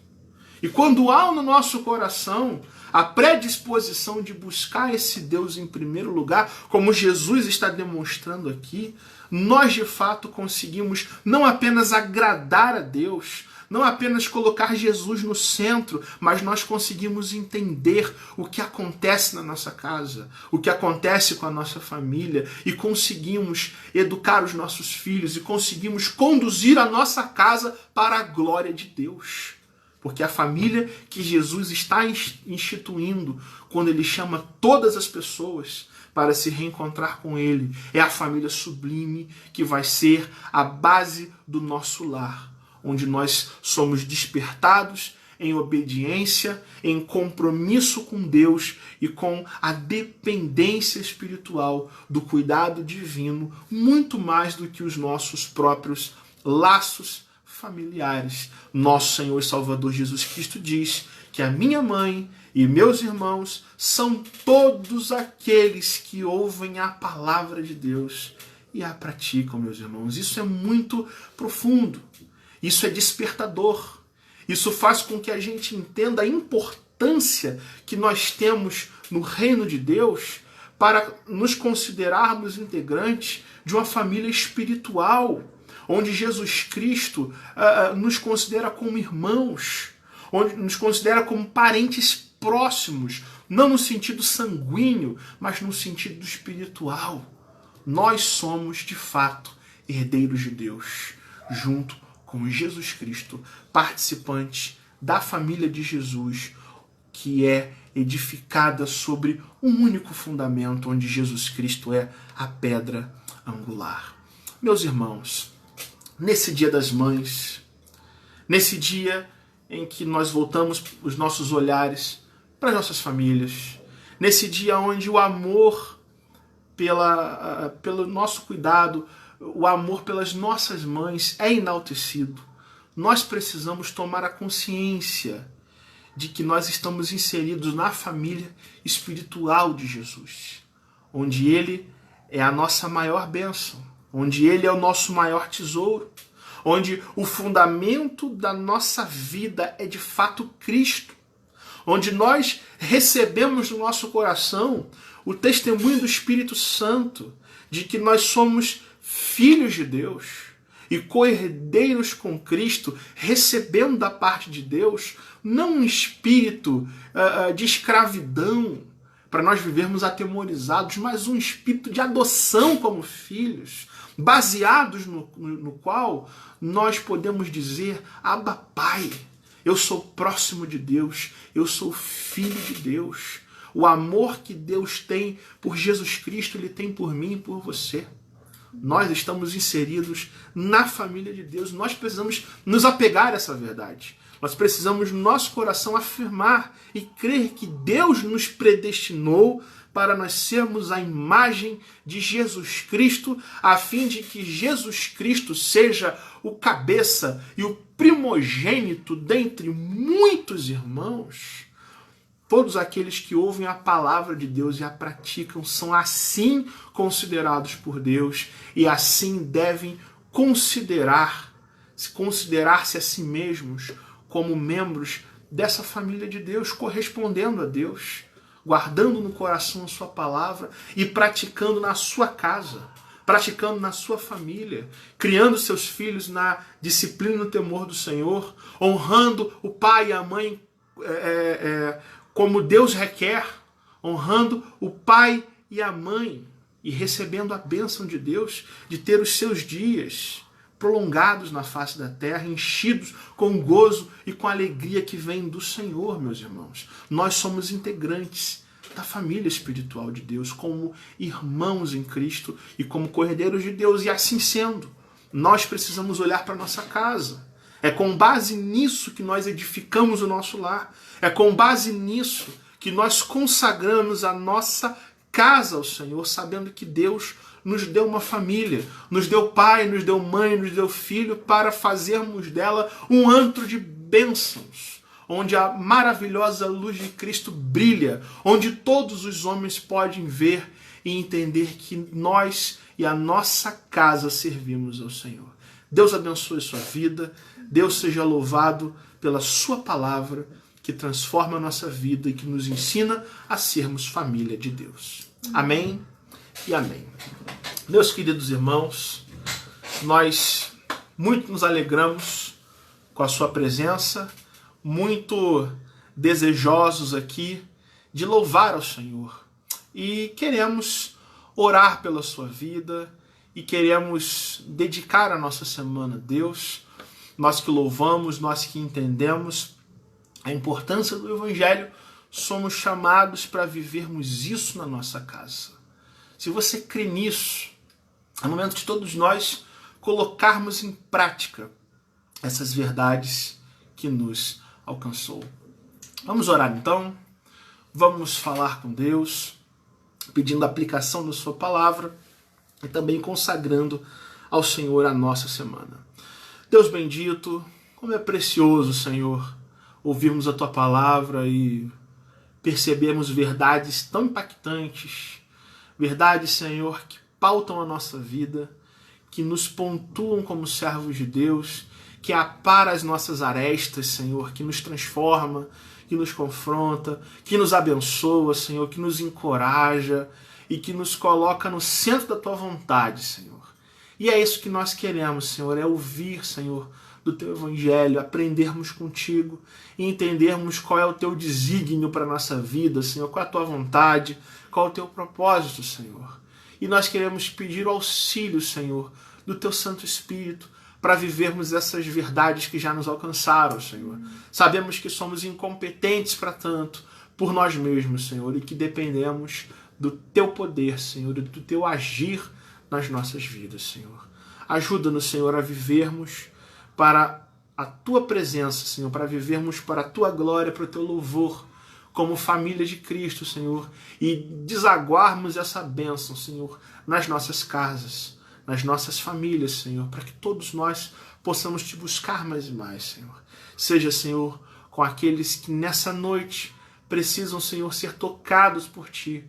E quando há no nosso coração a predisposição de buscar esse Deus em primeiro lugar, como Jesus está demonstrando aqui, nós de fato conseguimos não apenas agradar a Deus, não apenas colocar Jesus no centro, mas nós conseguimos entender o que acontece na nossa casa, o que acontece com a nossa família, e conseguimos educar os nossos filhos e conseguimos conduzir a nossa casa para a glória de Deus. Porque a família que Jesus está instituindo, quando ele chama todas as pessoas para se reencontrar com ele, é a família sublime que vai ser a base do nosso lar, onde nós somos despertados em obediência, em compromisso com Deus e com a dependência espiritual do cuidado divino, muito mais do que os nossos próprios laços familiares. Nosso Senhor e Salvador Jesus Cristo diz que a minha mãe e meus irmãos são todos aqueles que ouvem a palavra de Deus e a praticam, meus irmãos. Isso é muito profundo. Isso é despertador. Isso faz com que a gente entenda a importância que nós temos no reino de Deus para nos considerarmos integrantes de uma família espiritual, onde Jesus Cristo nos considera como irmãos, onde nos considera como parentes próximos, não no sentido sanguíneo, mas no sentido espiritual. Nós somos, de fato, herdeiros de Deus, junto com Jesus Cristo, participantes da família de Jesus, que é edificada sobre um único fundamento, onde Jesus Cristo é a pedra angular. Meus irmãos, nesse Dia das Mães, nesse dia em que nós voltamos os nossos olhares para as nossas famílias, nesse dia onde o amor pelo nosso cuidado, o amor pelas nossas mães é enaltecido, nós precisamos tomar a consciência de que nós estamos inseridos na família espiritual de Jesus, onde Ele é a nossa maior bênção, onde Ele é o nosso maior tesouro, onde o fundamento da nossa vida é de fato Cristo, onde nós recebemos no nosso coração o testemunho do Espírito Santo de que nós somos filhos de Deus e co-herdeiros com Cristo, recebendo da parte de Deus não um espírito de escravidão para nós vivermos atemorizados, mas um espírito de adoção como filhos, baseados no qual nós podemos dizer: Abba, Pai, eu sou próximo de Deus, eu sou filho de Deus. O amor que Deus tem por Jesus Cristo, Ele tem por mim e por você. Nós estamos inseridos na família de Deus. Nós precisamos nos apegar a essa verdade. Nós precisamos, no nosso coração, afirmar e crer que Deus nos predestinou para nós sermos a imagem de Jesus Cristo, a fim de que Jesus Cristo seja o cabeça e o primogênito dentre muitos irmãos. Todos aqueles que ouvem a palavra de Deus e a praticam são assim considerados por Deus e assim devem considerar-se a si mesmos como membros dessa família de Deus, correspondendo a Deus, guardando no coração a sua palavra e praticando na sua casa, praticando na sua família, criando seus filhos na disciplina e no temor do Senhor, honrando o pai e a mãe como Deus requer, honrando o pai e a mãe e recebendo a bênção de Deus de ter os seus dias prolongados na face da terra, enchidos com gozo e com alegria que vem do Senhor, meus irmãos. Nós somos integrantes da família espiritual de Deus, como irmãos em Cristo e como co-herdeiros de Deus, e assim sendo, nós precisamos olhar para a nossa casa. É com base nisso que nós edificamos o nosso lar. É com base nisso que nós consagramos a nossa casa ao Senhor, sabendo que Deus nos deu uma família, nos deu pai, nos deu mãe, nos deu filho, para fazermos dela um antro de bênçãos, onde a maravilhosa luz de Cristo brilha, onde todos os homens podem ver e entender que nós e a nossa casa servimos ao Senhor. Deus abençoe sua vida, Deus seja louvado pela sua palavra, que transforma a nossa vida e que nos ensina a sermos família de Deus. Amém e amém. Meus queridos irmãos, nós muito nos alegramos com a sua presença, muito desejosos aqui de louvar ao Senhor. E queremos orar pela sua vida e queremos dedicar a nossa semana a Deus. Nós que louvamos, nós que entendemos a importância do Evangelho, somos chamados para vivermos isso na nossa casa. Se você crê nisso, é o momento de todos nós colocarmos em prática essas verdades que nos alcançou. Vamos orar então, vamos falar com Deus, pedindo a aplicação da sua palavra e também consagrando ao Senhor a nossa semana. Deus bendito, como é precioso, Senhor, ouvirmos a Tua palavra e percebermos verdades tão impactantes, verdades, Senhor, que pautam a nossa vida, que nos pontuam como servos de Deus, que apara as nossas arestas, Senhor, que nos transforma, que nos confronta, que nos abençoa, Senhor, que nos encoraja e que nos coloca no centro da Tua vontade, Senhor. E é isso que nós queremos, Senhor, é ouvir, Senhor, do Teu Evangelho, aprendermos contigo e entendermos qual é o Teu desígnio para a nossa vida, Senhor, qual é a Tua vontade, qual é o Teu propósito, Senhor. E nós queremos pedir o auxílio, Senhor, do Teu Santo Espírito para vivermos essas verdades que já nos alcançaram, Senhor. Sabemos que somos incompetentes para tanto por nós mesmos, Senhor, e que dependemos do Teu poder, Senhor, e do Teu agir nas nossas vidas, Senhor. Ajuda-nos, Senhor, a vivermos para a Tua presença, Senhor, para vivermos para a Tua glória, para o Teu louvor, como família de Cristo, Senhor, e desaguarmos essa bênção, Senhor, nas nossas casas, nas nossas famílias, Senhor, para que todos nós possamos Te buscar mais e mais, Senhor. Seja, Senhor, com aqueles que nessa noite precisam, Senhor, ser tocados por Ti,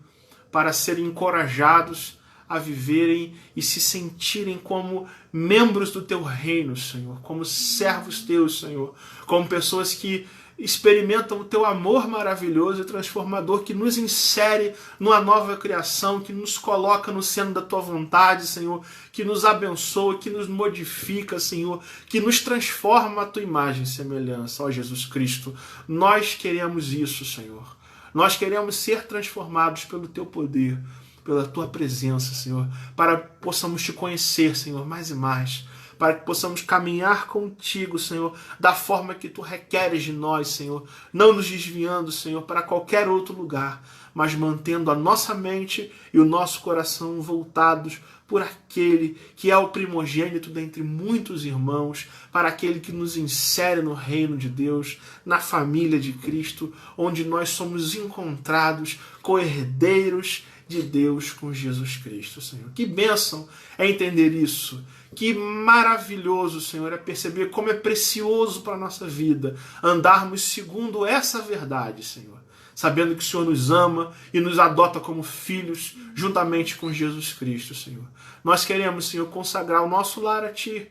para serem encorajados a viverem e se sentirem como membros do Teu reino, Senhor, como servos Teus, Senhor, como pessoas que experimentam o Teu amor maravilhoso e transformador, que nos insere numa nova criação, que nos coloca no centro da Tua vontade, Senhor, que nos abençoa, que nos modifica, Senhor, que nos transforma a Tua imagem e semelhança. Ó Jesus Cristo, nós queremos isso, Senhor. Nós queremos ser transformados pelo Teu poder, pela Tua presença, Senhor, para que possamos Te conhecer, Senhor, mais e mais, para que possamos caminhar contigo, Senhor, da forma que Tu requeres de nós, Senhor, não nos desviando, Senhor, para qualquer outro lugar, mas mantendo a nossa mente e o nosso coração voltados por aquele que é o primogênito dentre muitos irmãos, para aquele que nos insere no reino de Deus, na família de Cristo, onde nós somos encontrados co-herdeiros de Deus com Jesus Cristo, Senhor. Que bênção é entender isso. Que maravilhoso, Senhor, é perceber como é precioso para a nossa vida andarmos segundo essa verdade, Senhor. Sabendo que o Senhor nos ama e nos adota como filhos juntamente com Jesus Cristo, Senhor. Nós queremos, Senhor, consagrar o nosso lar a Ti,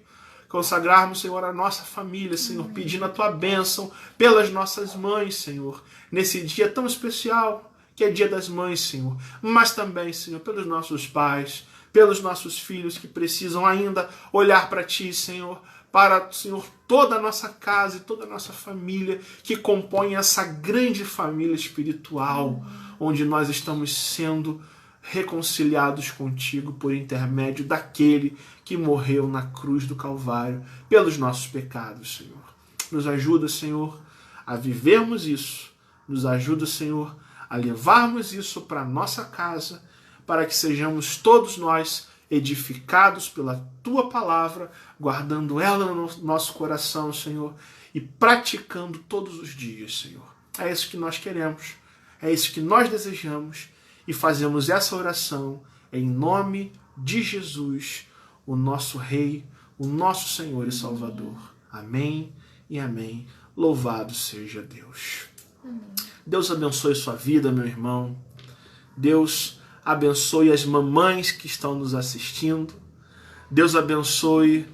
consagrarmos, Senhor, a nossa família, Senhor, pedindo a Tua bênção pelas nossas mães, Senhor, nesse dia tão especial que é Dia das Mães, Senhor, mas também, Senhor, pelos nossos pais, pelos nossos filhos que precisam ainda olhar para Ti, Senhor, para, Senhor, toda a nossa casa e toda a nossa família que compõe essa grande família espiritual, onde nós estamos sendo reconciliados contigo por intermédio daquele que morreu na cruz do Calvário pelos nossos pecados, Senhor. Nos ajuda, Senhor, a vivermos isso. Nos ajuda, Senhor, a levarmos isso para a nossa casa, para que sejamos todos nós edificados pela Tua palavra, guardando ela no nosso coração, Senhor, e praticando todos os dias, Senhor. É isso que nós queremos, é isso que nós desejamos, e fazemos essa oração em nome de Jesus, o nosso Rei, o nosso Senhor e Salvador. Amém e amém. Louvado seja Deus. Amém. Deus abençoe sua vida, meu irmão. Deus abençoe as mamães que estão nos assistindo. Deus abençoe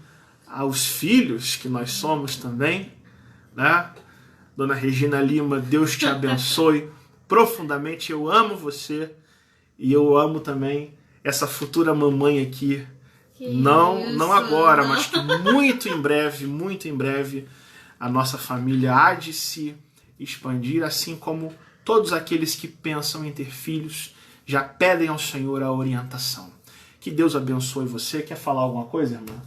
aos filhos que nós somos também, né? Dona Regina Lima, Deus te abençoe profundamente. Eu amo você e eu amo também essa futura mamãe aqui. Não agora, mas que muito em breve, a nossa família há de se expandir, assim como todos aqueles que pensam em ter filhos já pedem ao Senhor a orientação. Que Deus abençoe você. Quer falar alguma coisa, irmã?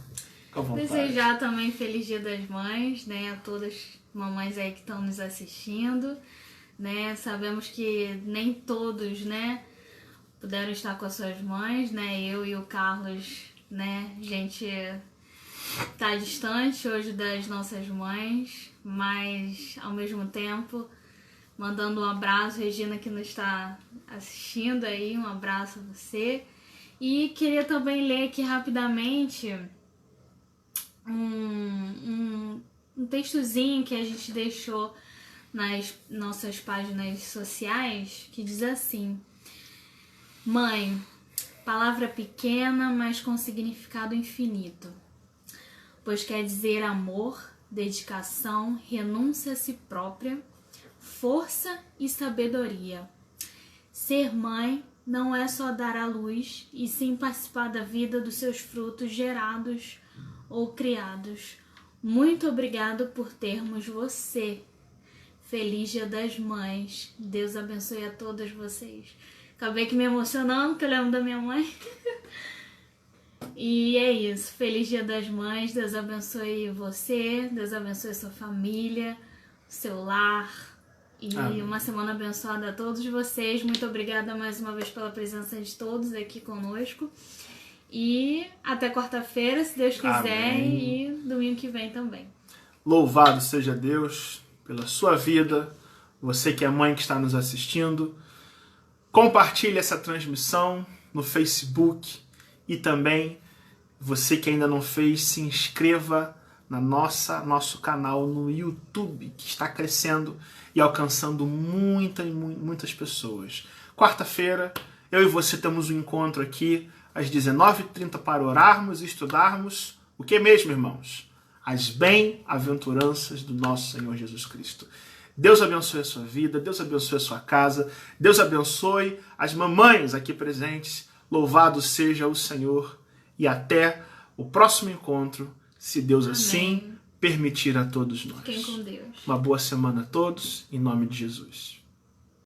Fica à vontade. Desejar também Feliz Dia das Mães, né, a todas as mamães aí que estão nos assistindo, né? Sabemos que nem todos, né, puderam estar com as suas mães, né? Eu e o Carlos, né, a gente tá distante hoje das nossas mães, mas ao mesmo tempo mandando um abraço, Regina, que nos está assistindo aí, um abraço a você. E queria também ler aqui rapidamente um textozinho que a gente deixou nas nossas páginas sociais, que diz assim: Mãe, palavra pequena, mas com significado infinito, pois quer dizer amor, dedicação, renúncia a si própria, força e sabedoria. Ser mãe não é só dar à luz, e sim participar da vida dos seus frutos gerados ou criados. Muito obrigado por termos você. Feliz Dia das Mães. Deus abençoe a todas vocês. Acabei que me emocionando, porque eu lembro da minha mãe. E é isso. Feliz Dia das Mães. Deus abençoe você. Deus abençoe a sua família, seu lar. E Amém. uma semana abençoada a todos vocês. Muito obrigada mais uma vez pela presença de todos aqui conosco. E até quarta-feira, se Deus quiser. Amém. E domingo que vem também. Louvado seja Deus pela sua vida. Você que é mãe que está nos assistindo. Compartilhe essa transmissão no Facebook. E também, você que ainda não fez, se inscreva na nosso canal no YouTube, que está crescendo e alcançando muitas pessoas. Quarta-feira, eu e você temos um encontro aqui às 19h30 para orarmos e estudarmos o que mesmo, irmãos? As bem-aventuranças do nosso Senhor Jesus Cristo. Deus abençoe a sua vida, Deus abençoe a sua casa, Deus abençoe as mamães aqui presentes. Louvado seja o Senhor e até o próximo encontro, se Deus Amém. assim permitir a todos nós. Fiquem com Deus. Uma boa semana a todos, em nome de Jesus.